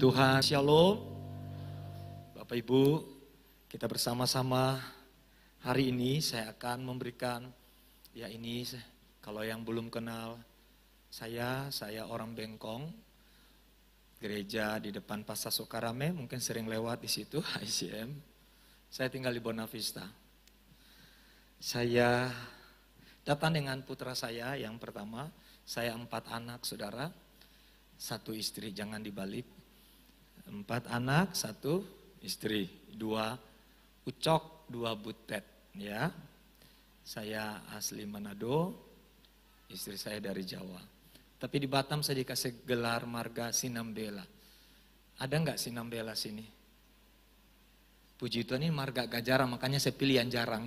Tuhan, Shalom. Bapak Ibu, kita bersama-sama hari ini saya akan memberikan, kalau yang belum kenal saya orang Bengkong, gereja di depan Pasar Sukarame, mungkin sering lewat di situ, ICM. Saya tinggal di Bonavista. Saya datang dengan putra saya yang pertama, saya 4 anak saudara, 1 istri, jangan dibalik. 4 anak, 1 istri, 2 ucok, 2 butet, ya. Saya asli Manado, istri saya dari Jawa. Tapi di Batam saya dikasih gelar marga Sinambela. Ada nggak Sinambela sini? Puji Tuhan, ini marga agak jarang, makanya saya pilih yang jarang.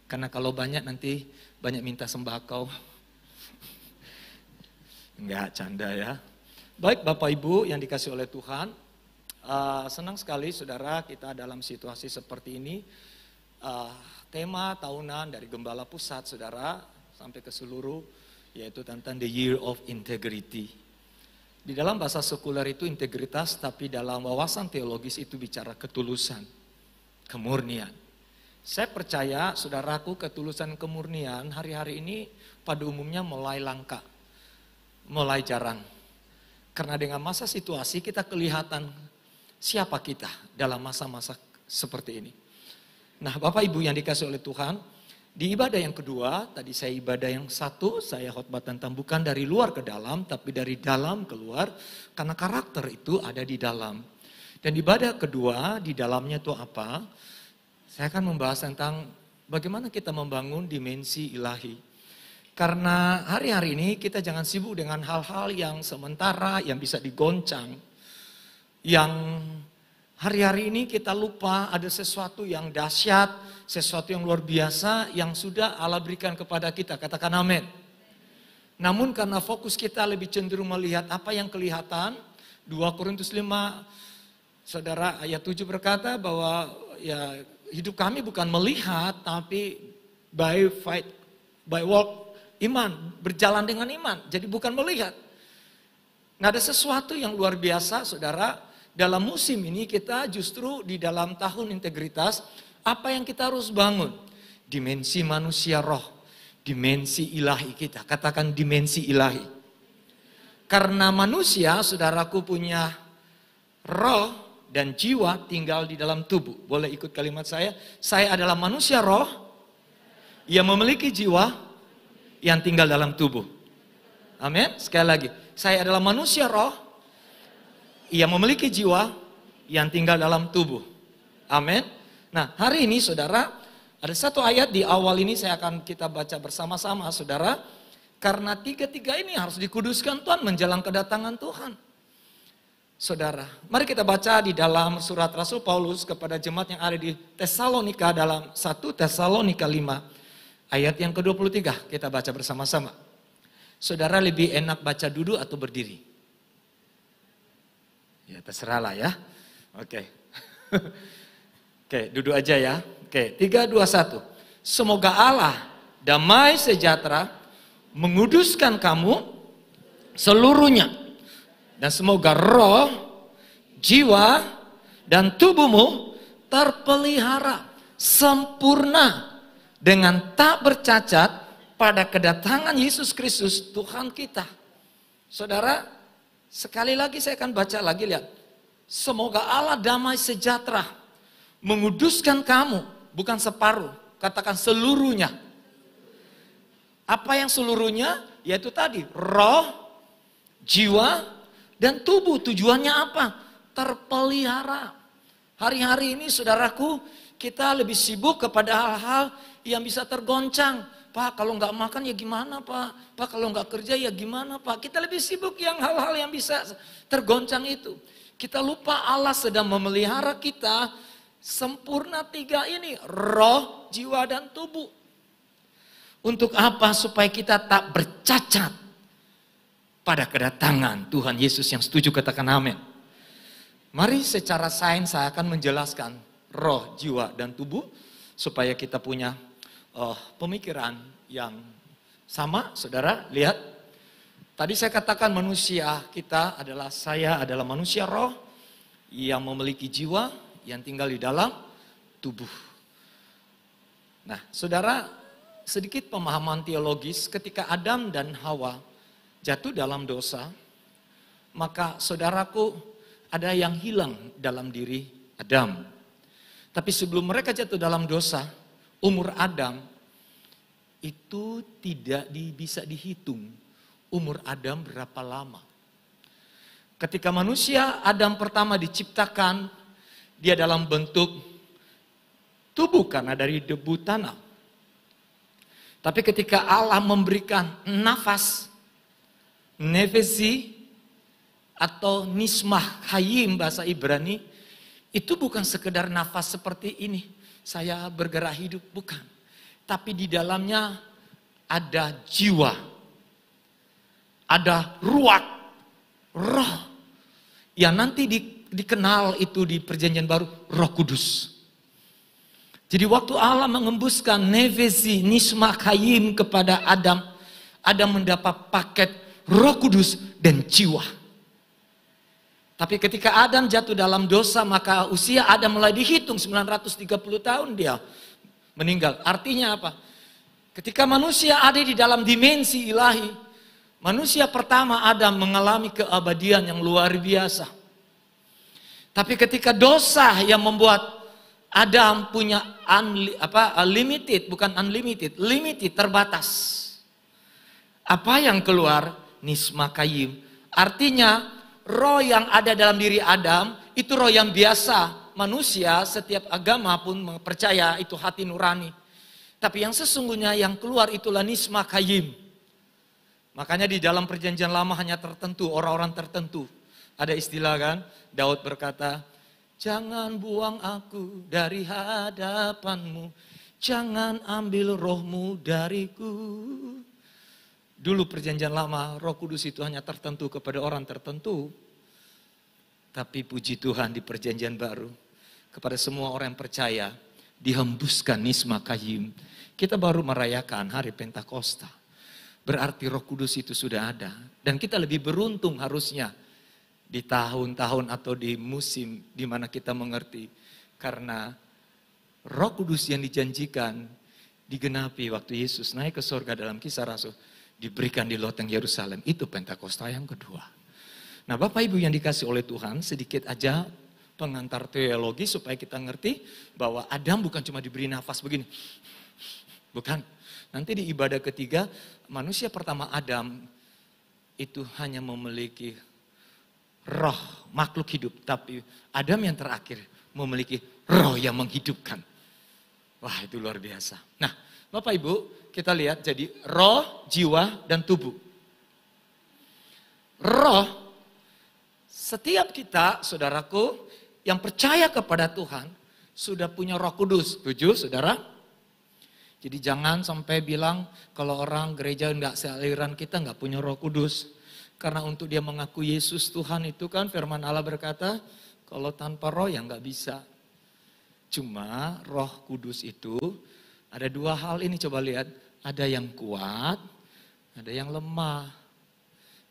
Karena kalau banyak nanti banyak minta sembako. Enggak, canda ya. Baik Bapak Ibu yang dikasih oleh Tuhan. Senang sekali saudara kita dalam situasi seperti ini. Tema tahunan dari Gembala Pusat saudara sampai ke seluruh, yaitu tentang the year of integrity. Di dalam bahasa sekuler itu integritas, tapi dalam wawasan teologis itu bicara ketulusan, kemurnian. Saya percaya saudaraku, ketulusan kemurnian hari-hari ini pada umumnya mulai langka, mulai jarang. Karena dengan masa situasi kita kelihatan siapa kita dalam masa-masa seperti ini. Nah Bapak Ibu yang dikasih oleh Tuhan, di ibadah yang kedua, tadi saya ibadah yang satu, saya khotbah tentang bukan dari luar ke dalam, tapi dari dalam keluar, karena karakter itu ada di dalam. Dan ibadah kedua, di dalamnya itu apa? Saya akan membahas tentang bagaimana kita membangun dimensi ilahi. Karena hari-hari ini kita jangan sibuk dengan hal-hal yang sementara, yang bisa digoncang. Yang hari-hari ini kita lupa ada sesuatu yang dahsyat, sesuatu yang luar biasa yang sudah Allah berikan kepada kita. Katakan amin. Namun karena fokus kita lebih cenderung melihat apa yang kelihatan, 2 Korintus 5 saudara ayat 7 berkata bahwa ya hidup kami bukan melihat tapi by walk iman, berjalan dengan iman. Jadi bukan melihat. Nah ada sesuatu yang luar biasa saudara. Dalam musim ini kita justru di dalam tahun integritas, apa yang kita harus bangun? Dimensi manusia roh, dimensi ilahi kita. Katakan dimensi ilahi. Karena manusia, saudaraku punya roh dan jiwa tinggal di dalam tubuh. Boleh ikut kalimat saya? Saya adalah manusia roh yang memiliki jiwa yang tinggal dalam tubuh. Amin. Sekali lagi, saya adalah manusia roh yang memiliki jiwa yang tinggal dalam tubuh. Amin. Nah hari ini saudara, ada satu ayat di awal ini kita baca bersama-sama saudara. Karena 3 ini harus dikuduskan Tuhan menjelang kedatangan Tuhan. Saudara, mari kita baca di dalam surat Rasul Paulus kepada jemaat yang ada di Tesalonika dalam 1 Tesalonika 5 ayat yang ke-23. Kita baca bersama-sama. Saudara lebih enak baca duduk atau berdiri? Ya terserah lah ya. Oke. Oke, duduk aja ya. Oke, 3, 2, 1. Semoga Allah damai sejahtera menguduskan kamu seluruhnya. Dan semoga roh, jiwa, dan tubuhmu terpelihara sempurna dengan tak bercacat pada kedatangan Yesus Kristus Tuhan kita. Saudara, sekali lagi saya akan baca lagi, lihat. Semoga Allah damai sejahtera menguduskan kamu, bukan separuh, katakan seluruhnya. Apa yang seluruhnya? Yaitu tadi, roh, jiwa, dan tubuh. Tujuannya apa? Terpelihara. Hari-hari ini saudaraku, kita lebih sibuk kepada hal-hal yang bisa tergoncang. Pak, kalau nggak makan ya gimana Pak? Pak, kalau nggak kerja ya gimana Pak? Kita lebih sibuk yang hal-hal yang bisa tergoncang itu. Kita lupa Allah sedang memelihara kita sempurna 3 ini. Roh, jiwa, dan tubuh. Untuk apa? Supaya kita tak bercacat pada kedatangan Tuhan Yesus yang setuju, katakan amin. Mari secara sains saya akan menjelaskan roh, jiwa, dan tubuh. Supaya kita punya pemikiran yang sama, saudara. Lihat, tadi saya katakan manusia kita adalah, saya adalah manusia roh yang memiliki jiwa, yang tinggal di dalam tubuh. Nah, saudara, sedikit pemahaman teologis, ketika Adam dan Hawa jatuh dalam dosa, maka saudaraku, ada yang hilang dalam diri Adam. Tapi sebelum mereka jatuh dalam dosa, umur Adam itu tidak bisa dihitung. Umur Adam berapa lama. Ketika manusia Adam pertama diciptakan, dia dalam bentuk tubuh karena dari debu tanah. Tapi ketika Allah memberikan nafas, nefesi atau nismah hayim bahasa Ibrani, itu bukan sekedar nafas seperti ini, saya bergerak hidup, bukan. Tapi di dalamnya ada jiwa, ada ruach, roh, yang nanti dikenal itu di perjanjian baru, Roh Kudus. Jadi waktu Allah mengembuskan nefesi, nismah hayim kepada Adam, Adam mendapat paket Roh Kudus dan jiwa. Tapi ketika Adam jatuh dalam dosa, maka usia Adam mulai dihitung 930 tahun dia meninggal. Artinya apa? Ketika manusia ada di dalam dimensi ilahi, manusia pertama Adam mengalami keabadian yang luar biasa. Tapi ketika dosa yang membuat Adam punya limited, bukan unlimited, limited, terbatas. Apa yang keluar? Nismah hayim. Artinya roh yang ada dalam diri Adam itu roh yang biasa. Manusia setiap agama pun percaya itu hati nurani. Tapi yang sesungguhnya yang keluar itulah nismah hayim. Makanya di dalam perjanjian lama hanya tertentu, orang-orang tertentu. Ada istilah kan, Daud berkata, jangan buang aku dari hadapanmu, jangan ambil rohmu dariku. Dulu perjanjian lama, Roh Kudus itu hanya tertentu kepada orang tertentu. Tapi puji Tuhan di perjanjian baru, kepada semua orang yang percaya, dihembuskan nismah hayim. Kita baru merayakan hari Pentakosta. Berarti Roh Kudus itu sudah ada. Dan kita lebih beruntung harusnya di tahun-tahun atau di musim di mana kita mengerti. Karena Roh Kudus yang dijanjikan digenapi waktu Yesus naik ke surga dalam Kisah Rasul. Diberikan di loteng Yerusalem. Itu Pentakosta yang kedua. Nah Bapak Ibu yang dikasih oleh Tuhan, sedikit aja pengantar teologi supaya kita ngerti bahwa Adam bukan cuma diberi nafas begini. Bukan. Nanti di ibadah ketiga, manusia pertama Adam itu hanya memiliki roh makhluk hidup. Tapi Adam yang terakhir memiliki roh yang menghidupkan. Wah itu luar biasa. Nah Bapak Ibu, kita lihat jadi roh, jiwa, dan tubuh. Roh, setiap kita, saudaraku, yang percaya kepada Tuhan, sudah punya Roh Kudus. Setuju, saudara? Jadi jangan sampai bilang, kalau orang gereja enggak sealiran kita enggak punya Roh Kudus. Karena untuk dia mengaku Yesus Tuhan itu kan firman Allah berkata, kalau tanpa roh ya enggak bisa. Cuma Roh Kudus itu, ada dua hal ini coba lihat, ada yang kuat, ada yang lemah.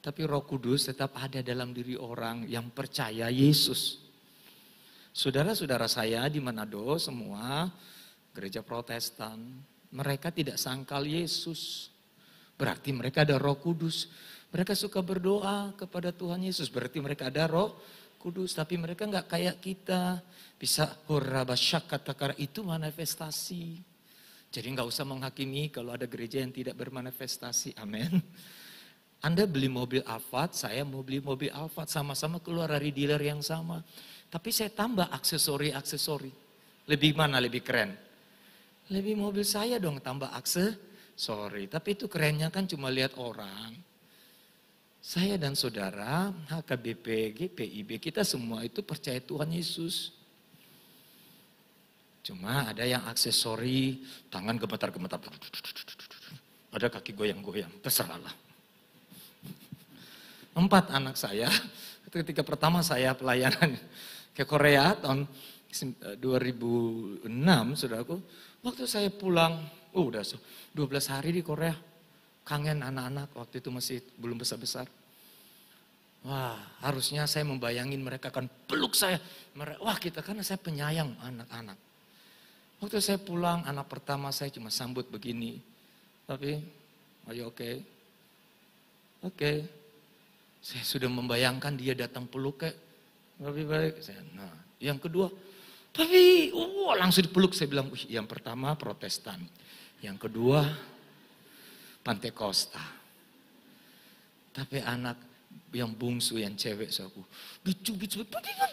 Tapi Roh Kudus tetap ada dalam diri orang yang percaya Yesus. Saudara-saudara saya di Manado semua gereja Protestan, mereka tidak sangkal Yesus. Berarti mereka ada Roh Kudus. Mereka suka berdoa kepada Tuhan Yesus, berarti mereka ada Roh Kudus. Tapi mereka enggak kayak kita, bisa hurabasyak itu manifestasi. Jadi nggak usah menghakimi kalau ada gereja yang tidak bermanifestasi. Amin. Anda beli mobil Alphard, saya mau beli mobil Alphard. Sama-sama keluar dari dealer yang sama. Tapi saya tambah aksesori-aksesori. Lebih mana lebih keren? Lebih mobil saya dong tambah aksesori. Tapi itu kerennya kan cuma lihat orang. Saya dan saudara, HKBP, GPIB, kita semua itu percaya Tuhan Yesus. Cuma ada yang aksesori, tangan gemetar-gemetar. Ada kaki goyang-goyang, terserahlah. 4 anak saya, ketika pertama saya pelayanan ke Korea tahun 2006, saudaraku. Waktu saya pulang, udah 12 12 hari di Korea. Kangen anak-anak, waktu itu masih belum besar-besar. Wah, harusnya saya membayangin mereka akan peluk saya. Wah, karena saya penyayang anak-anak. Waktu saya pulang, anak pertama saya cuma sambut begini. Tapi, ayo oke. Oke. Saya sudah membayangkan dia datang peluk kayak lebih baik. Nah, yang kedua, tapi langsung dipeluk. Saya bilang, yang pertama Protestan. Yang kedua, Pantekosta. Tapi anak yang bungsu, yang cewek, so aku gitu.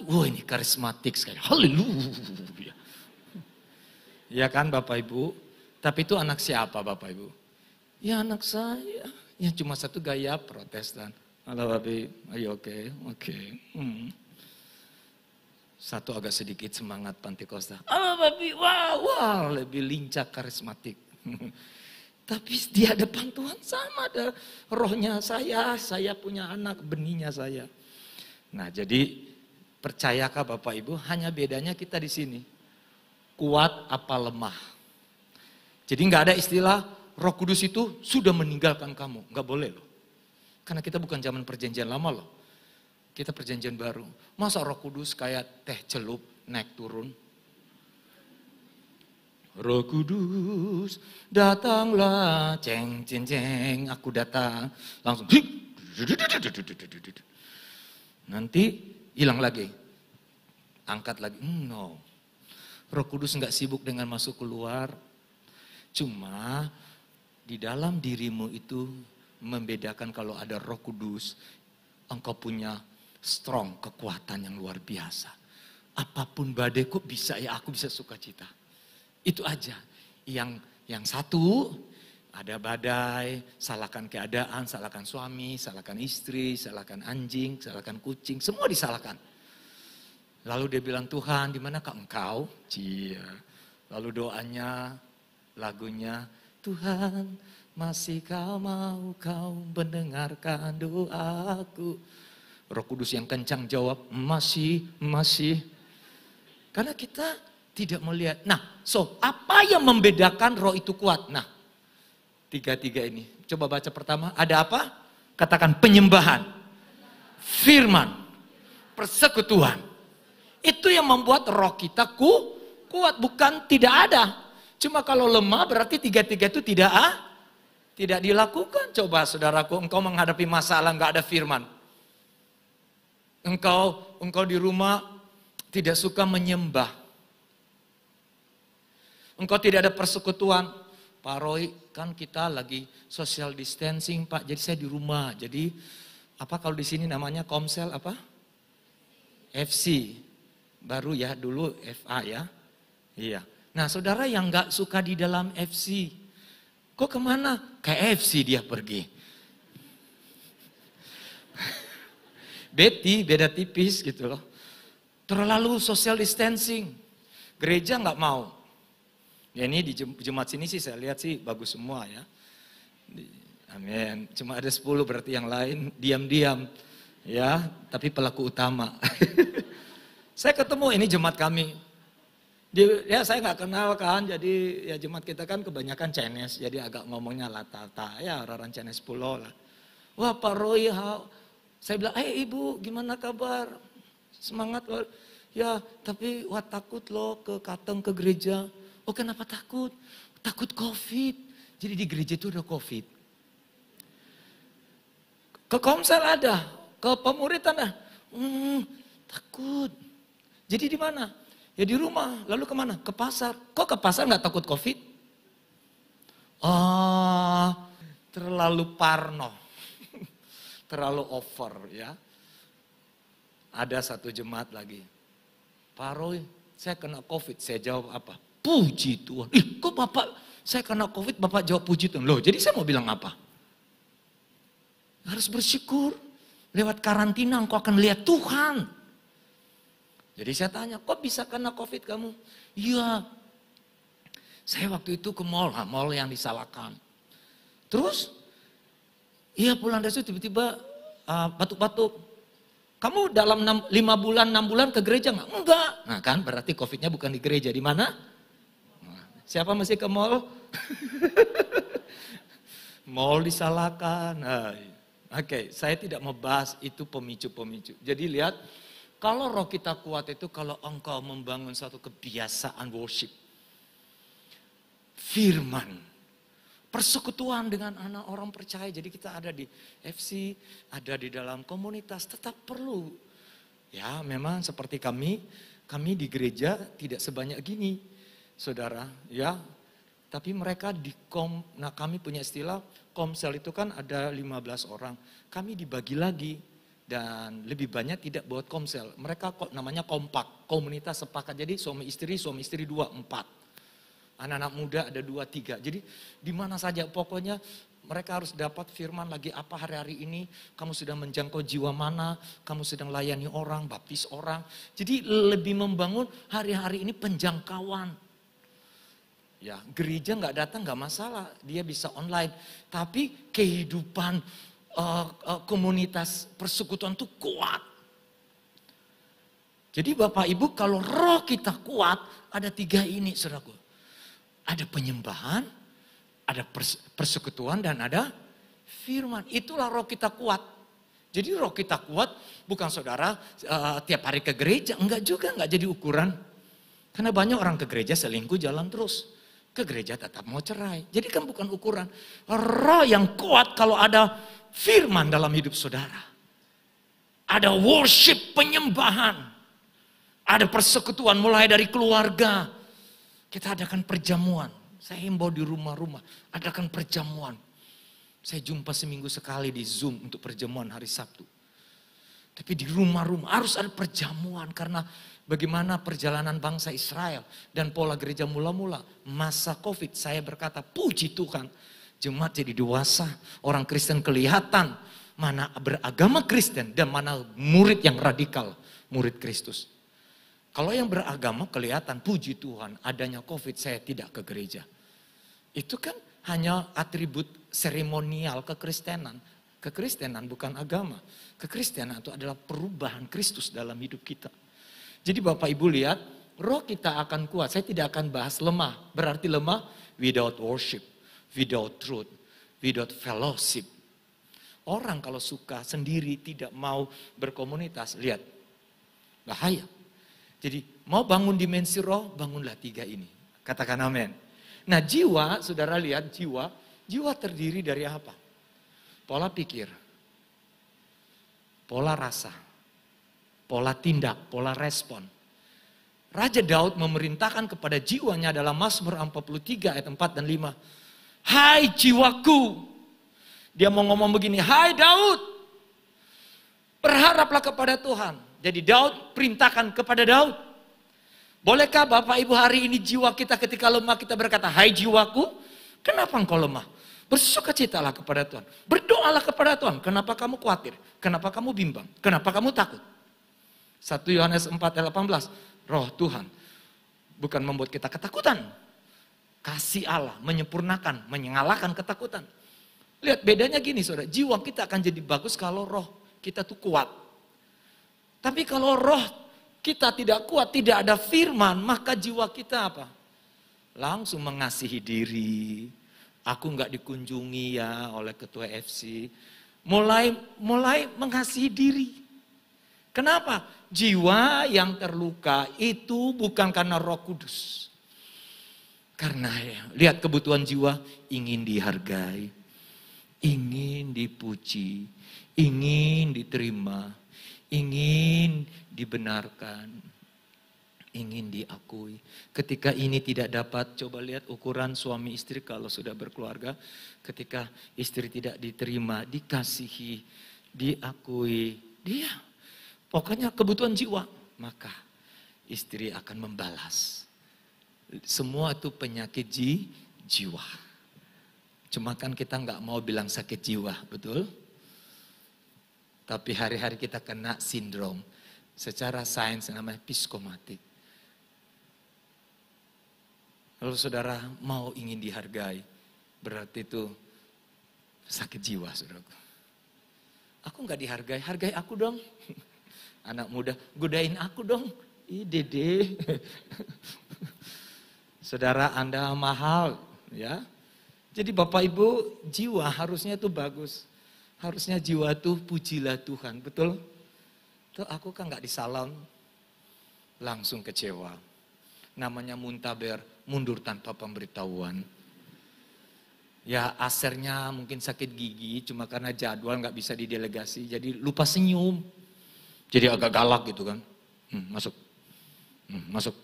Wah, ini karismatik sekali. Haleluya. Ya kan Bapak Ibu? Tapi itu anak siapa Bapak Ibu? Ya anak saya. Yang cuma satu gaya Protestan. Halo Babi, ayo oke. Satu agak sedikit semangat Pantekosta. Halo Babi, wah, lebih lincah karismatik. Tapi di hadapan Tuhan sama ada rohnya saya punya anak, benihnya saya. Nah jadi percayakah Bapak Ibu, hanya bedanya kita di sini. Kuat apa lemah. Jadi nggak ada istilah Roh Kudus itu sudah meninggalkan kamu, nggak boleh loh. Karena kita bukan zaman perjanjian lama loh. Kita perjanjian baru. Masa Roh Kudus kayak teh celup naik turun? Roh Kudus datanglah, ceng, aku datang. Langsung, nanti hilang lagi. Angkat lagi, no. Roh Kudus nggak sibuk dengan masuk keluar. Cuma di dalam dirimu itu membedakan kalau ada Roh Kudus, engkau punya strong, kekuatan yang luar biasa. Apapun badai kok bisa ya, aku bisa sukacita. Itu aja. Yang satu, ada badai, salahkan keadaan, salahkan suami, salahkan istri, salahkan anjing, salahkan kucing, semua disalahkan. Lalu dia bilang, Tuhan di manakah engkau? Cia. Lalu doanya, lagunya, Tuhan masih kau mendengarkan doaku. Roh Kudus yang kencang jawab, masih. Karena kita tidak melihat. Nah, apa yang membedakan roh itu kuat? Nah, tiga ini. Coba baca pertama, ada apa? Katakan penyembahan, firman, persekutuan. Itu yang membuat roh kita kuat, bukan tidak ada. Cuma kalau lemah berarti tiga-tiga itu tidak dilakukan. Coba saudaraku, engkau menghadapi masalah nggak ada firman. Engkau di rumah tidak suka menyembah. Engkau tidak ada persekutuan. Pak Roy, kan kita lagi social distancing Pak, jadi saya di rumah. Jadi apa kalau di sini namanya Komsel apa? FC. Baru ya, dulu FA ya. Iya. Nah saudara yang gak suka di dalam FC, kok kemana? Ke FC dia pergi. Betty beda tipis gitu loh. Terlalu social distancing. Gereja gak mau. Ya ini di jemaat sini sih saya lihat sih bagus semua ya. Amin. Cuma ada 10 berarti yang lain diam-diam. Ya, tapi pelaku utama. Saya ketemu ini jemaat kami. Ya saya nggak kenal kan, jadi ya jemaat kita kan kebanyakan Chinese, jadi agak ngomongnya latata, ya orang Chinese pulau lah. Wah Pak Roy, saya bilang, ibu gimana kabar? Semangat loh. Ya tapi takut loh ke Kateng ke gereja. Oh kenapa takut? Takut COVID. Jadi di gereja itu ada COVID. Ke Komsel ada, ke pemuritan ada. Takut. Jadi di mana? Ya di rumah. Lalu kemana? Ke pasar. Kok ke pasar nggak takut COVID? Oh, terlalu parno. Terlalu over ya. Ada satu jemaat lagi. Pak Roy, saya kena COVID. Saya jawab apa? Puji Tuhan. Kok Bapak, saya kena COVID, Bapak jawab puji Tuhan. Loh, jadi saya mau bilang apa? Harus bersyukur. Lewat karantina engkau akan lihat Tuhan. Jadi saya tanya, kok bisa kena COVID kamu? Iya, saya waktu itu ke mall yang disalahkan. Terus, iya pulang dari situ tiba-tiba batuk-batuk. Kamu dalam 5 bulan, 6 bulan ke gereja nggak? Enggak. Nah kan berarti COVID-nya bukan di gereja, di mana? Siapa masih ke mall? Mall disalahkan. Oke, saya tidak membahas itu pemicu-pemicu. Jadi lihat, kalau roh kita kuat itu kalau engkau membangun satu kebiasaan worship. Firman. Persekutuan dengan anak orang percaya. Jadi kita ada di FC, ada di dalam komunitas, tetap perlu. Ya memang seperti kami di gereja tidak sebanyak gini, saudara. Ya, tapi mereka nah kami punya istilah, komsel itu kan ada 15 orang. Kami dibagi lagi dan lebih banyak tidak buat komsel. Mereka kok namanya kompak, komunitas sepakat. Jadi suami istri 2, 4. Anak-anak muda ada 2, 3. Jadi di mana saja pokoknya mereka harus dapat firman lagi apa hari-hari ini. Kamu sedang menjangkau jiwa mana, kamu sedang layani orang, baptis orang. Jadi lebih membangun hari-hari ini penjangkauan. Ya, gereja nggak datang nggak masalah, dia bisa online. Tapi kehidupan komunitas persekutuan itu kuat. Jadi Bapak Ibu kalau roh kita kuat ada 3 ini saudaraku. Ada penyembahan, ada persekutuan dan ada firman. Itulah roh kita kuat. Jadi roh kita kuat bukan saudara tiap hari ke gereja. Enggak juga, enggak jadi ukuran. Karena banyak orang ke gereja selingkuh jalan terus. Ke gereja tetap mau cerai. Jadi kan bukan ukuran. Roh yang kuat kalau ada firman dalam hidup saudara. Ada worship, penyembahan. Ada persekutuan mulai dari keluarga. Kita adakan perjamuan. Saya himbau di rumah-rumah. Adakan perjamuan. Saya jumpa seminggu sekali di Zoom untuk perjamuan hari Sabtu. Tapi di rumah-rumah harus ada perjamuan. Karena bagaimana perjalanan bangsa Israel. Dan pola gereja mula-mula. Masa Covid saya berkata puji Tuhan. Jemaat jadi dewasa. Orang Kristen kelihatan. Mana beragama Kristen dan mana murid yang radikal. Murid Kristus. Kalau yang beragama kelihatan puji Tuhan adanya Covid saya tidak ke gereja. Itu kan hanya atribut seremonial kekristenan. Kekristenan bukan agama. Kekristenan itu adalah perubahan Kristus dalam hidup kita. Jadi Bapak Ibu lihat roh kita akan kuat. Saya tidak akan bahas lemah. Berarti lemah without worship, without truth, without fellowship. Orang kalau suka sendiri tidak mau berkomunitas, lihat bahaya. Jadi mau bangun dimensi roh, bangunlah 3 ini. Katakan amin. Nah jiwa, saudara lihat jiwa terdiri dari apa? Pola pikir, pola rasa, pola tindak, pola respon. Raja Daud memerintahkan kepada jiwanya dalam Mazmur 43 ayat 4 dan 5. Hai jiwaku. Dia mau ngomong begini, hai Daud. Berharaplah kepada Tuhan. Jadi Daud perintahkan kepada Daud. Bolehkah Bapak Ibu hari ini jiwa kita ketika lemah kita berkata, hai jiwaku, kenapa engkau lemah? Bersukacitalah kepada Tuhan. Berdoalah kepada Tuhan. Kenapa kamu khawatir? Kenapa kamu bimbang? Kenapa kamu takut? 1 Yohanes 4 ayat 18. Roh Tuhan bukan membuat kita ketakutan. Kasih Allah menyempurnakan, mengalahkan ketakutan. Lihat bedanya gini saudara. Jiwa kita akan jadi bagus kalau roh kita tuh kuat. Tapi kalau roh kita tidak kuat, tidak ada firman, maka jiwa kita apa? Langsung mengasihi diri. Aku nggak dikunjungi ya oleh ketua FC. Mulai mengasihi diri. Kenapa? Jiwa yang terluka itu bukan karena Roh Kudus. Karena ya, lihat kebutuhan jiwa, ingin dihargai, ingin dipuji, ingin diterima, ingin dibenarkan, ingin diakui. Ketika ini tidak dapat, coba lihat ukuran suami istri kalau sudah berkeluarga. Ketika istri tidak diterima, dikasihi, diakui, dia. Pokoknya kebutuhan jiwa, maka istri akan membalas. Semua itu penyakit jiwa. Cuma kan kita nggak mau bilang sakit jiwa, betul? Tapi hari-hari kita kena sindrom. Secara sains namanya psikomatik. Kalau saudara mau ingin dihargai, berarti itu sakit jiwa saudaraku. Aku nggak dihargai, hargai aku dong. Anak muda, godain aku dong. Ih dede. Saudara Anda mahal ya. Jadi Bapak Ibu jiwa harusnya itu bagus. Harusnya jiwa tuh pujilah Tuhan, betul? Tuh aku kan nggak disalam, langsung kecewa. Namanya muntaber, mundur tanpa pemberitahuan. Ya asernya mungkin sakit gigi, cuma karena jadwal nggak bisa didelegasi, jadi lupa senyum. Jadi agak galak gitu kan. Masuk. Masuk.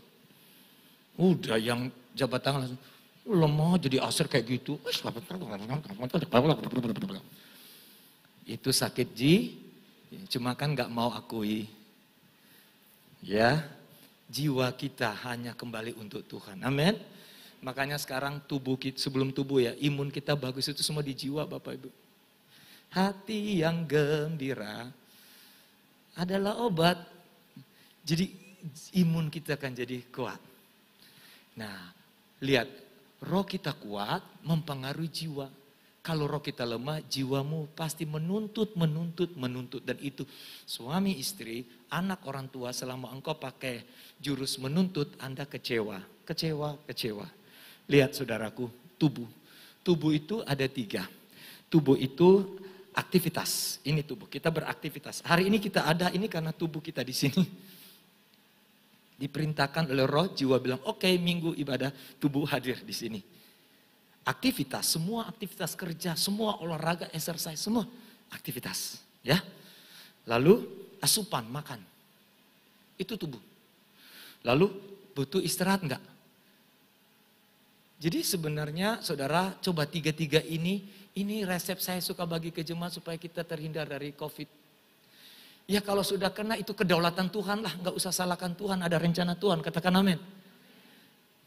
Udah yang jabat tangan langsung, lemah jadi aser kayak gitu. Itu sakit cuma kan nggak mau akui. Ya, jiwa kita hanya kembali untuk Tuhan. Amin. Makanya sekarang tubuh kita, sebelum tubuh ya, imun kita bagus itu semua di jiwa Bapak Ibu. Hati yang gembira adalah obat. Jadi imun kita akan jadi kuat. Nah, lihat, roh kita kuat mempengaruhi jiwa. Kalau roh kita lemah, jiwamu pasti menuntut. Dan itu suami istri, anak orang tua, selama engkau pakai jurus menuntut, Anda kecewa. Lihat saudaraku, tubuh. Tubuh itu ada 3. Tubuh itu aktivitas. Ini tubuh, kita beraktivitas. Hari ini kita ada, ini karena tubuh kita di sini. Diperintahkan oleh roh, jiwa bilang, oke, minggu ibadah, tubuh hadir di sini. Aktivitas, semua aktivitas kerja, semua olahraga, exercise, semua aktivitas. Ya. Lalu asupan, makan. Itu tubuh. Lalu butuh istirahat enggak? Jadi sebenarnya saudara coba 3 ini resep saya suka bagi ke jemaat supaya kita terhindar dari COVID. Ya kalau sudah kena itu kedaulatan Tuhan lah, nggak usah salahkan Tuhan, ada rencana Tuhan, katakan amin.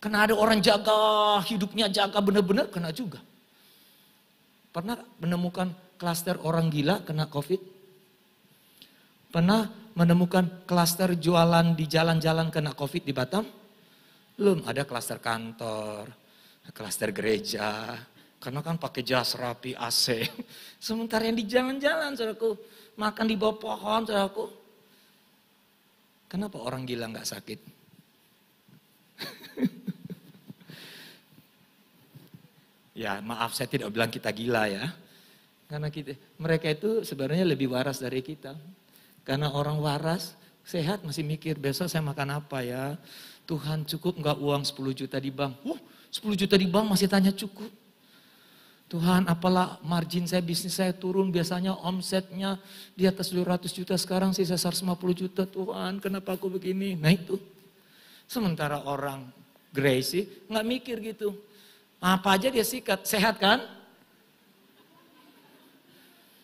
Karena ada orang jaga, hidupnya jaga benar-benar kena juga. Pernah menemukan klaster orang gila kena COVID? Pernah menemukan klaster jualan di jalan-jalan kena COVID di Batam? Belum, ada klaster kantor, klaster gereja, karena kan pakai jas rapi AC. Sementara yang di jalan-jalan, saudaraku, makan di bawah pohon, saudaraku. Kenapa orang gila nggak sakit? Ya maaf saya tidak bilang kita gila ya. Karena mereka itu sebenarnya lebih waras dari kita. Karena orang waras, sehat masih mikir besok saya makan apa ya. Tuhan cukup nggak uang 10 juta di bank? 10 juta di bank masih tanya cukup. Tuhan apalah margin saya, bisnis saya turun, biasanya omsetnya di atas 200 juta, sekarang sisa 150 juta. Tuhan kenapa aku begini? Nah itu. Sementara orang Gracie nggak mikir gitu. Apa aja dia sikat, sehat kan?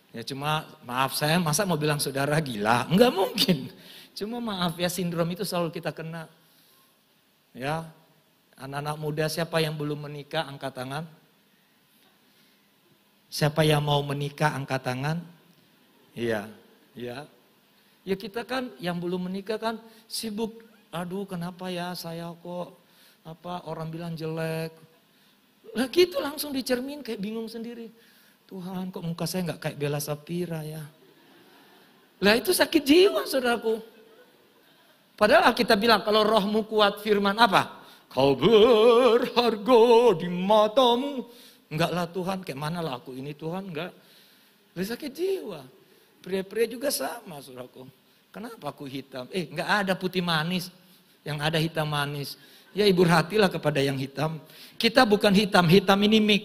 Ya cuma maaf saya masa mau bilang saudara gila? Enggak mungkin. Cuma maaf ya sindrom itu selalu kita kena. Ya, anak-anak muda siapa yang belum menikah angkat tangan? Siapa yang mau menikah angkat tangan? Iya, ya. Ya kita kan yang belum menikah kan sibuk. Aduh kenapa ya saya kok orang bilang jelek. Lah gitu langsung dicermin kayak bingung sendiri. Tuhan kok muka saya nggak kayak Bella Sapira ya. Lah itu sakit jiwa saudaraku. Padahal kita bilang kalau rohmu kuat firman apa? Kau berharga di matamu. Enggak lah Tuhan, kayak mana lah aku ini Tuhan, enggak. Lah sakit jiwa. Pria-pria juga sama saudaraku. Kenapa aku hitam? Enggak ada putih manis. Yang ada hitam manis. Ya ibu hatilah kepada yang hitam. Kita bukan hitam, hitam ini mik.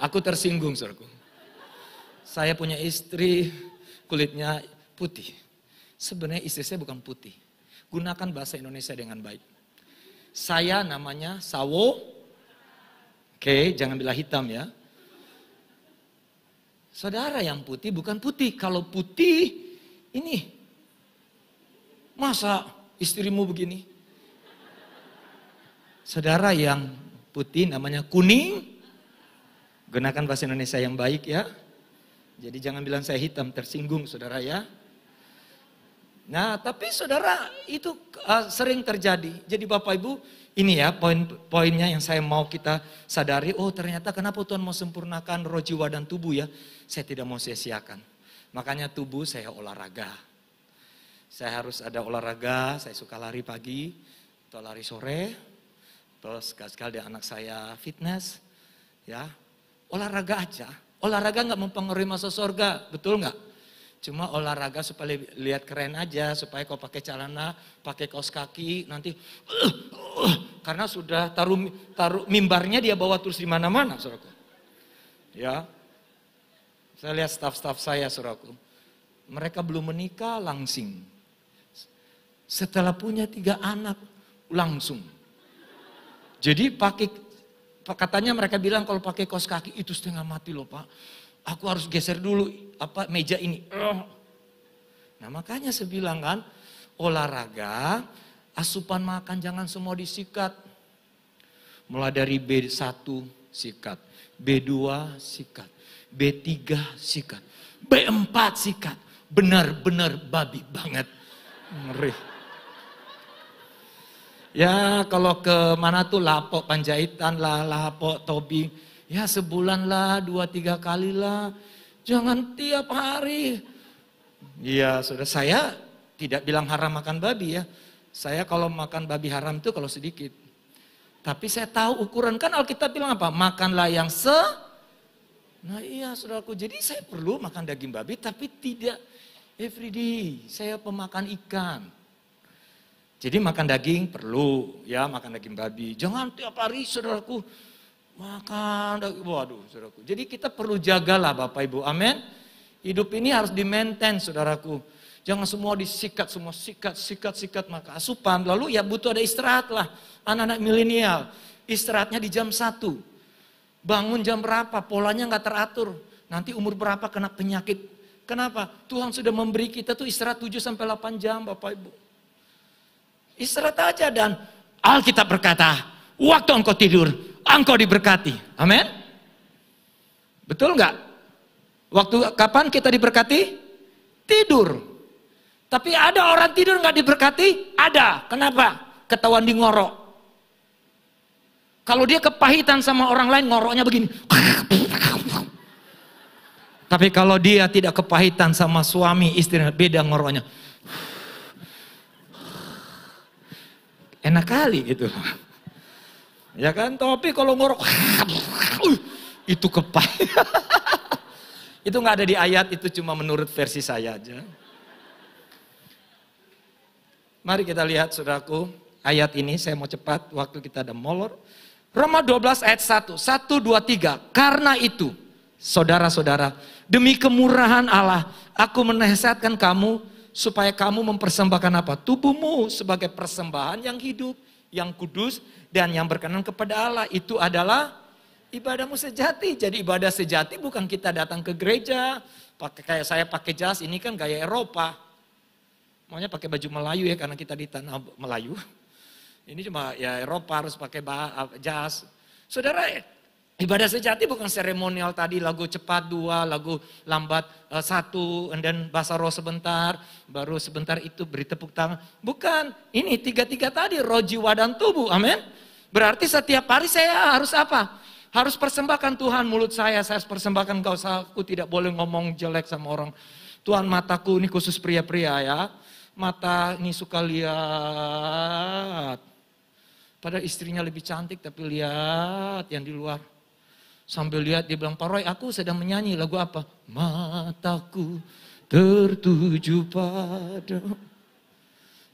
Aku tersinggung saudaraku. Saya punya istri kulitnya putih. Sebenarnya istri saya bukan putih. Gunakan bahasa Indonesia dengan baik. Saya namanya Sawo. Oke, jangan bilang hitam ya. Saudara yang putih bukan putih. Kalau putih ini. Masa istrimu begini? Saudara yang putih namanya kuning. Gunakan bahasa Indonesia yang baik ya. Jadi jangan bilang saya hitam, tersinggung saudara ya. Nah tapi saudara itu sering terjadi. Jadi Bapak Ibu ini ya poin-poinnya yang saya mau kita sadari. Oh ternyata kenapa Tuhan mau sempurnakan roh, jiwa dan tubuh ya. Saya tidak mau sia-siakan. Makanya tubuh saya olahraga. Saya harus ada olahraga, saya suka lari pagi atau lari sore. Terus sekali-sekali anak saya fitness. Ya, olahraga aja. Olahraga nggak mempengaruhi masuk surga, betul nggak? Cuma olahraga supaya lihat keren aja, supaya kau pakai celana, pakai kaos kaki, nanti karena sudah taruh mimbarnya dia bawa terus di mana-mana, saudaraku. Ya, saya lihat staf-staf saya, saudaraku. Mereka belum menikah langsing. Setelah punya 3 anak langsung. Jadi katanya mereka bilang kalau pakai kaos kaki itu setengah mati loh Pak. Aku harus geser dulu meja ini. Nah makanya saya bilang kan, olahraga, asupan makan jangan semua disikat. Mulai dari B1 sikat, B2 sikat, B3 sikat, B4 sikat. Benar-benar babi banget. Ngeri. Ya kalau ke mana tuh Lapok Panjaitan lah, Lapok Tobi. Ya sebulan lah, 2-3 kali lah. Jangan tiap hari. Iya sudah, saya tidak bilang haram makan babi ya. Saya kalau makan babi haram itu kalau sedikit. Tapi saya tahu ukuran, kan Alkitab bilang apa? Makanlah yang Nah iya saudaraku, jadi saya perlu makan daging babi tapi tidak everyday. Saya pemakan ikan. Jadi makan daging perlu ya, makan daging babi. Jangan tiap hari saudaraku makan daging. Waduh saudaraku. Jadi kita perlu jagalah Bapak Ibu. Amin. Hidup ini harus di-maintain saudaraku. Jangan semua disikat, semua sikat maka asupan. Lalu ya butuh ada istirahat lah. Anak-anak milenial istirahatnya di jam 1. Bangun jam berapa, polanya nggak teratur. Nanti umur berapa kena penyakit. Kenapa? Tuhan sudah memberi kita tuh istirahat 7-8 jam Bapak Ibu. Istirahat aja dan Alkitab berkata, waktu engkau tidur, engkau diberkati. Amin. Betul nggak? Waktu kapan kita diberkati? Tidur. Tapi ada orang tidur nggak diberkati? Ada. Kenapa? Ketahuan di ngorok. Kalau dia kepahitan sama orang lain, ngoroknya begini. Tapi kalau dia tidak kepahitan sama suami, istri, beda ngoroknya. Enak kali gitu. Ya kan, tapi kalau ngorok itu kepahit. Itu nggak ada di ayat, itu cuma menurut versi saya aja. Mari kita lihat saudaraku, ayat ini saya mau cepat, waktu kita ada molor. Roma 12 ayat 1, 1, 2, 3. Karena itu, saudara-saudara, demi kemurahan Allah, aku menasihatkan kamu supaya kamu mempersembahkan apa? Tubuhmu sebagai persembahan yang hidup, yang kudus, dan yang berkenan kepada Allah. Itu adalah ibadahmu sejati. Jadi ibadah sejati bukan kita datang ke gereja, kayak saya pakai jas, ini kan gaya Eropa. Maunya pakai baju Melayu ya, karena kita di tanah Melayu. Ini cuma ya Eropa harus pakai jas. Saudara, ibadah sejati bukan seremonial tadi, lagu cepat 2, lagu lambat 1, dan bahasa roh sebentar, baru sebentar itu beri tepuk tangan. Bukan, ini 3-3 tadi, roh, jiwa, dan tubuh, amin. Berarti setiap hari saya harus apa? Harus persembahkan Tuhan, mulut saya harus persembahkan, gak usah, aku tidak boleh ngomong jelek sama orang. Tuhan, mataku, ini khusus pria-pria ya, mata ini suka lihat. Padahal istrinya lebih cantik tapi lihat yang di luar. Sambil lihat dia bilang, Pak Roy, aku sedang menyanyi lagu apa? Mataku tertuju pada.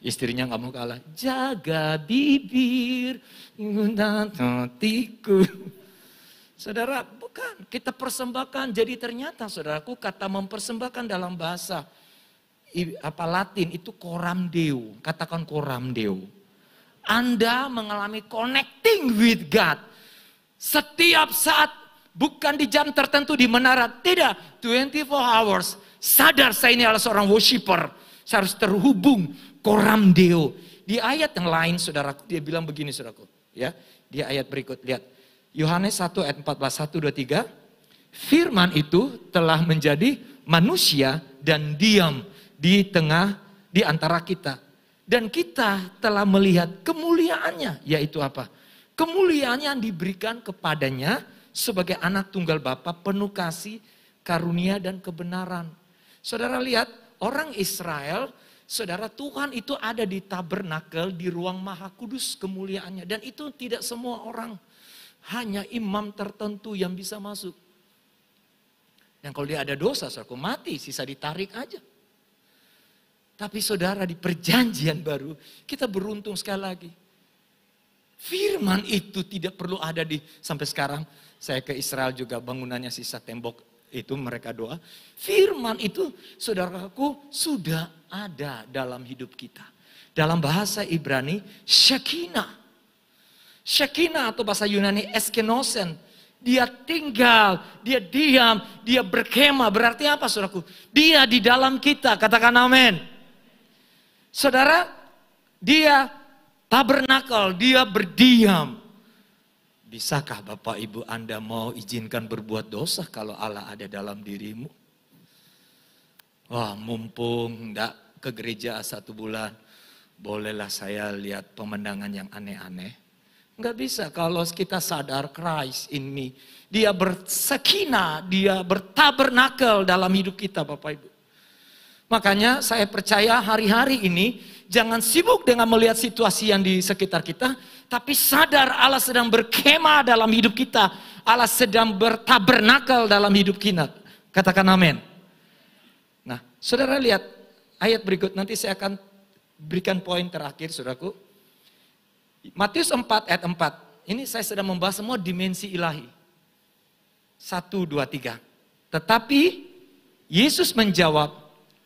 Istrinya gak mau kalah. Jaga bibir, hatiku. Saudara, bukan. Kita persembahkan. Jadi ternyata saudaraku, kata mempersembahkan dalam bahasa Latin itu coram Deo. Katakan coram Deo. Anda mengalami connecting with God. Setiap saat, bukan di jam tertentu di menara. Tidak, 24 hours. Sadar saya ini adalah seorang worshiper. Saya harus terhubung, coram Deo. Di ayat yang lain, saudaraku, dia bilang begini, saudaraku. Ya, di ayat berikut, lihat. Yohanes 1 ayat 14, 1, 2, 3. Firman itu telah menjadi manusia dan diam di antara kita. Dan kita telah melihat kemuliaannya, yaitu apa? Kemuliaan yang diberikan kepadanya sebagai anak tunggal Bapa, penuh kasih, karunia, dan kebenaran. Saudara lihat, orang Israel, saudara, Tuhan itu ada di tabernakel, di ruang maha kudus kemuliaannya. Dan itu tidak semua orang, hanya imam tertentu yang bisa masuk. Dan kalau dia ada dosa, saudaraku, mati, sisa ditarik aja. Tapi saudara, di perjanjian baru, kita beruntung sekali lagi. Firman itu tidak perlu ada sampai sekarang. Saya ke Israel juga, bangunannya sisa tembok itu mereka doa. Firman itu, saudaraku, sudah ada dalam hidup kita. Dalam bahasa Ibrani, Shekinah. Shekinah atau bahasa Yunani, Eskenosen. Dia tinggal, dia diam, dia berkemah. Berarti apa, saudaraku? Dia di dalam kita, katakan amin. Saudara, dia tabernakel, dia berdiam. Bisakah Bapak Ibu Anda mau izinkan berbuat dosa kalau Allah ada dalam dirimu? Wah, mumpung enggak ke gereja 1 bulan, bolehlah saya lihat pemandangan yang aneh-aneh. Enggak bisa kalau kita sadar Christ in me. Dia bersekina, dia bertabernakel dalam hidup kita Bapak Ibu. Makanya saya percaya hari-hari ini jangan sibuk dengan melihat situasi yang di sekitar kita. Tapi sadar Allah sedang berkemah dalam hidup kita. Allah sedang bertabernakel dalam hidup kita. Katakan amin. Nah, saudara lihat ayat berikut. Nanti saya akan berikan poin terakhir saudaraku. Matius 4 ayat 4. Ini saya sedang membahas semua dimensi ilahi. 1, 2, 3. Tetapi Yesus menjawab,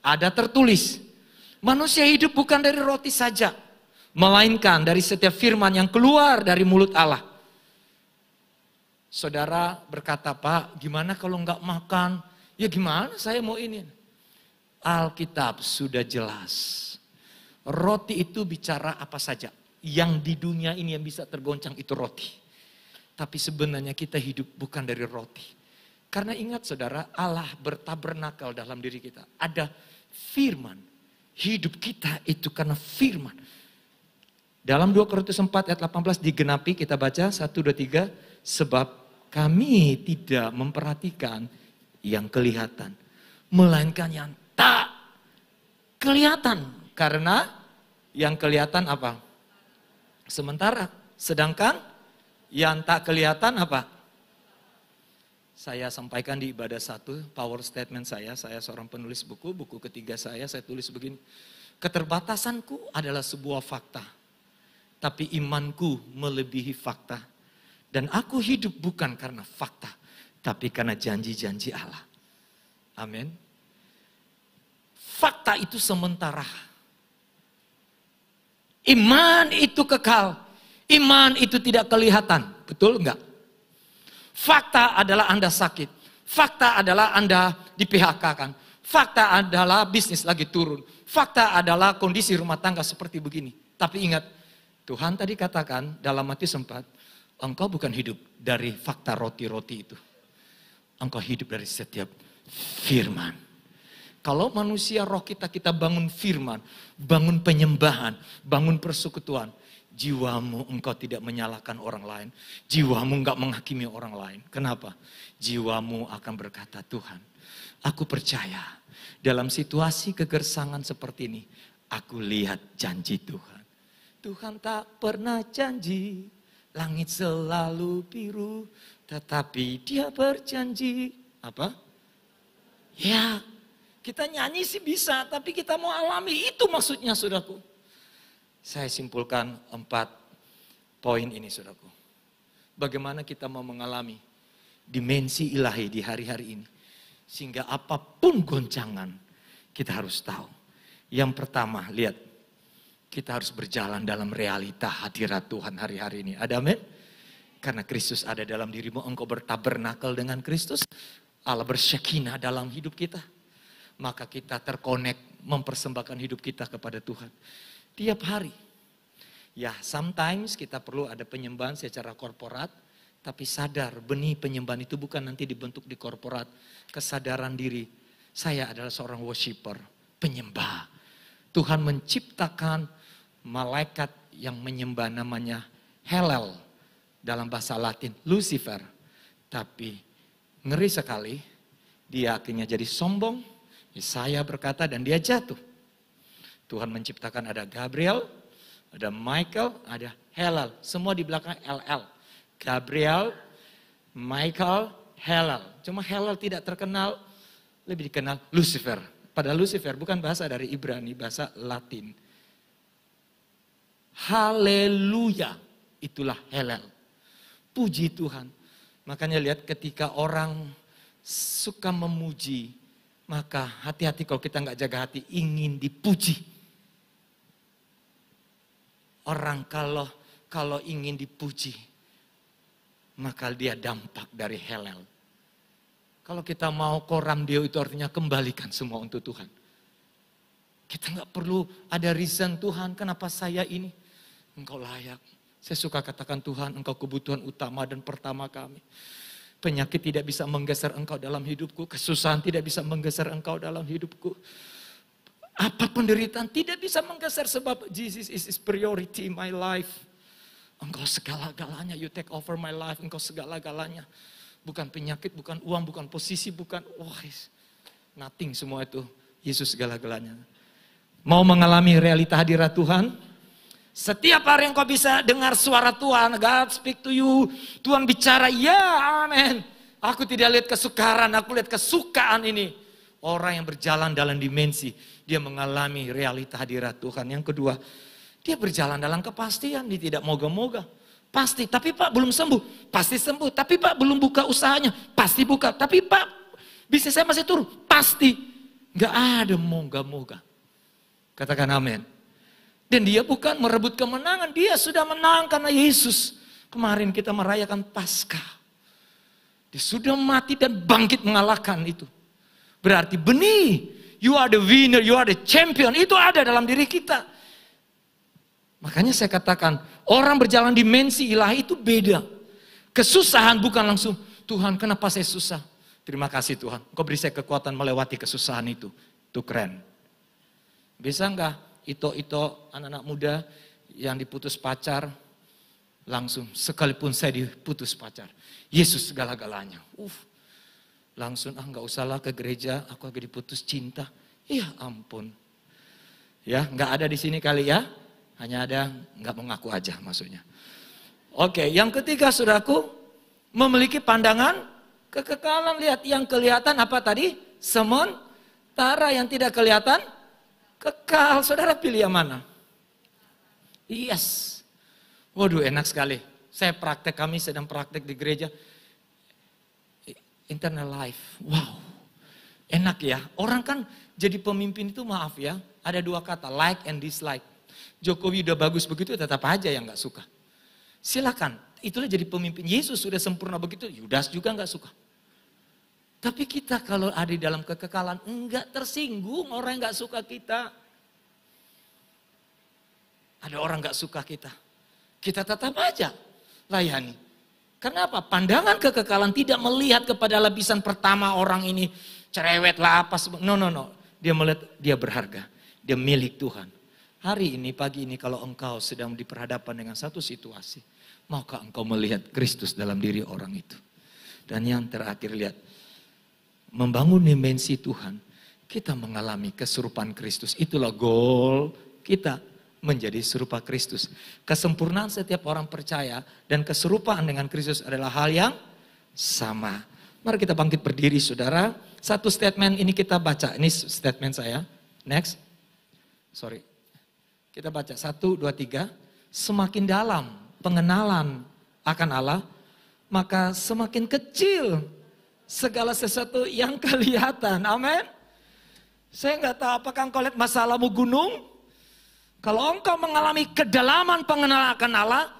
ada tertulis, manusia hidup bukan dari roti saja, melainkan dari setiap firman yang keluar dari mulut Allah. Saudara berkata, Pak, gimana kalau enggak makan? Ya gimana saya mau ini? Alkitab sudah jelas. Roti itu bicara apa saja. Yang di dunia ini yang bisa tergoncang itu roti. Tapi sebenarnya kita hidup bukan dari roti. Karena ingat saudara, Allah bertabernakel dalam diri kita. Ada firman. Hidup kita itu karena firman. Dalam 2 Korintus 4 ayat 18 digenapi, kita baca 1, 2, 3. Sebab kami tidak memperhatikan yang kelihatan. Melainkan yang tak kelihatan. Karena yang kelihatan apa? Sementara. Sedangkan yang tak kelihatan apa? Saya sampaikan di ibadah 1, power statement saya seorang penulis buku ketiga saya tulis begini. Keterbatasanku adalah sebuah fakta, tapi imanku melebihi fakta. Dan aku hidup bukan karena fakta, tapi karena janji-janji Allah. Amin. Fakta itu sementara. Iman itu kekal. Iman itu tidak kelihatan. Betul enggak? Fakta adalah Anda sakit. Fakta adalah Anda di PHK-kan. Fakta adalah bisnis lagi turun. Fakta adalah kondisi rumah tangga seperti begini. Tapi ingat, Tuhan tadi katakan dalam Matius 4, engkau bukan hidup dari fakta roti-roti itu. Engkau hidup dari setiap firman. Kalau manusia roh kita bangun firman, bangun penyembahan, bangun persekutuan. Jiwamu engkau tidak menyalahkan orang lain. Jiwamu enggak menghakimi orang lain. Kenapa? Jiwamu akan berkata, Tuhan, aku percaya dalam situasi kegersangan seperti ini, aku lihat janji Tuhan. Tuhan tak pernah janji, langit selalu biru, tetapi dia berjanji. Apa? Ya, kita nyanyi sih bisa, tapi kita mau alami. Itu maksudnya saudaraku. Saya simpulkan 4 poin ini saudaraku. Bagaimana kita mau mengalami dimensi ilahi di hari-hari ini. Sehingga apapun goncangan kita harus tahu. Yang pertama lihat. Kita harus berjalan dalam realita hadirat Tuhan hari-hari ini. Ada amin? Karena Kristus ada dalam dirimu. Engkau bertabernakel dengan Kristus. Allah bersyakina dalam hidup kita. Maka kita terkonek mempersembahkan hidup kita kepada Tuhan. Tiap hari. Ya, sometimes kita perlu ada penyembahan secara korporat. Tapi sadar benih penyembahan itu bukan nanti dibentuk di korporat. Kesadaran diri. Saya adalah seorang worshiper. Penyembah. Tuhan menciptakan malaikat yang menyembah namanya Hellel. Dalam bahasa Latin, Lucifer. Tapi ngeri sekali. Dia akhirnya jadi sombong. Yesaya berkata dan dia jatuh. Tuhan menciptakan ada Gabriel, ada Michael, ada Hellel. Semua di belakang LL. Gabriel, Michael, Hellel. Cuma Hellel tidak terkenal, lebih dikenal Lucifer. Padahal Lucifer bukan bahasa dari Ibrani, bahasa Latin. Haleluya, itulah Hellel. Puji Tuhan. Makanya lihat ketika orang suka memuji, maka hati-hati kalau kita nggak jaga hati, ingin dipuji. Orang kalau ingin dipuji, maka dia dampak dari Hellel. Kalau kita mau koram Deo itu artinya kembalikan semua untuk Tuhan. Kita nggak perlu ada reason, Tuhan kenapa saya ini. Engkau layak. Saya suka katakan Tuhan engkau kebutuhan utama dan pertama kami. Penyakit tidak bisa menggeser engkau dalam hidupku. Kesusahan tidak bisa menggeser engkau dalam hidupku. Apa penderitaan tidak bisa menggeser sebab Jesus is priority in my life. Engkau segala-galanya, you take over my life, engkau segala-galanya. Bukan penyakit, bukan uang, bukan posisi, bukan nothing semua itu. Yesus segala-galanya. Mau mengalami realita hadirat Tuhan? Setiap hari engkau bisa dengar suara Tuhan, God speak to you. Tuhan bicara, ya amin. Aku tidak lihat kesukaran, aku lihat kesukaan ini. Orang yang berjalan dalam dimensi, dia mengalami realita hadirat Tuhan. Yang kedua, dia berjalan dalam kepastian, dia tidak moga-moga. Pasti, tapi Pak belum sembuh. Pasti sembuh, tapi Pak belum buka usahanya. Pasti buka, tapi Pak bisnis saya masih turun. Pasti. Gak ada moga-moga. Katakan amin. Dan dia bukan merebut kemenangan, dia sudah menang karena Yesus. Kemarin kita merayakan Paskah. Dia sudah mati dan bangkit mengalahkan itu. Berarti benih, you are the winner, you are the champion. Itu ada dalam diri kita. Makanya saya katakan, orang berjalan dimensi ilahi itu beda. Kesusahan bukan langsung, Tuhan kenapa saya susah? Terima kasih Tuhan, Engkau beri saya kekuatan melewati kesusahan itu. Itu keren. Bisa enggak itu anak-anak muda yang diputus pacar, langsung sekalipun saya diputus pacar. Yesus segala-galanya. Langsung enggak usahlah ke gereja, aku lagi diputus cinta. Ya ampun. Ya, enggak ada di sini kali ya. Hanya ada nggak mengaku aja maksudnya. Oke, yang ketiga saudaraku, memiliki pandangan kekekalan. Lihat yang kelihatan apa tadi? Sementara, yang tidak kelihatan kekal. Saudara pilih yang mana? Yes. Waduh enak sekali. Saya praktek, kami sedang praktek di gereja. Internal life. Wow. Enak ya. Orang kan jadi pemimpin itu maaf ya. Ada dua kata, like and dislike. Jokowi udah bagus begitu, tetap aja yang gak suka. Silakan, itulah jadi pemimpin. Yesus sudah sempurna begitu, Yudas juga gak suka. Tapi kita kalau ada di dalam kekekalan, enggak tersinggung orang yang gak suka kita. Ada orang gak suka kita. Kita tetap aja layani. Karena apa? Pandangan kekekalan tidak melihat kepada lapisan pertama orang ini. Cerewet lah apa. No. Dia melihat dia berharga. Dia milik Tuhan. Hari ini, pagi ini kalau engkau sedang diperhadapkan dengan satu situasi, maukah engkau melihat Kristus dalam diri orang itu? Dan yang terakhir lihat, membangun dimensi Tuhan, kita mengalami keserupaan Kristus. Itulah goal kita, menjadi serupa Kristus. Kesempurnaan setiap orang percaya dan keserupaan dengan Kristus adalah hal yang sama. Mari kita bangkit berdiri saudara. Satu statement ini kita baca, ini statement saya. Next, sorry. Kita baca 1, 2, 3. Semakin dalam pengenalan akan Allah, maka semakin kecil segala sesuatu yang kelihatan. Amin. Saya nggak tahu apakah engkau lihat masalahmu gunung. Kalau engkau mengalami kedalaman pengenalan akan Allah,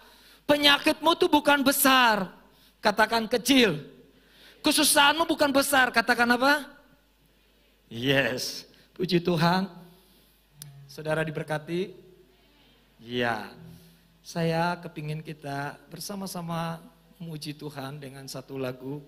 penyakitmu itu bukan besar. Katakan kecil. Kesusahanmu bukan besar. Katakan apa? Yes. Puji Tuhan. Saudara diberkati. Ya, saya kepingin kita bersama-sama memuji Tuhan dengan satu lagu.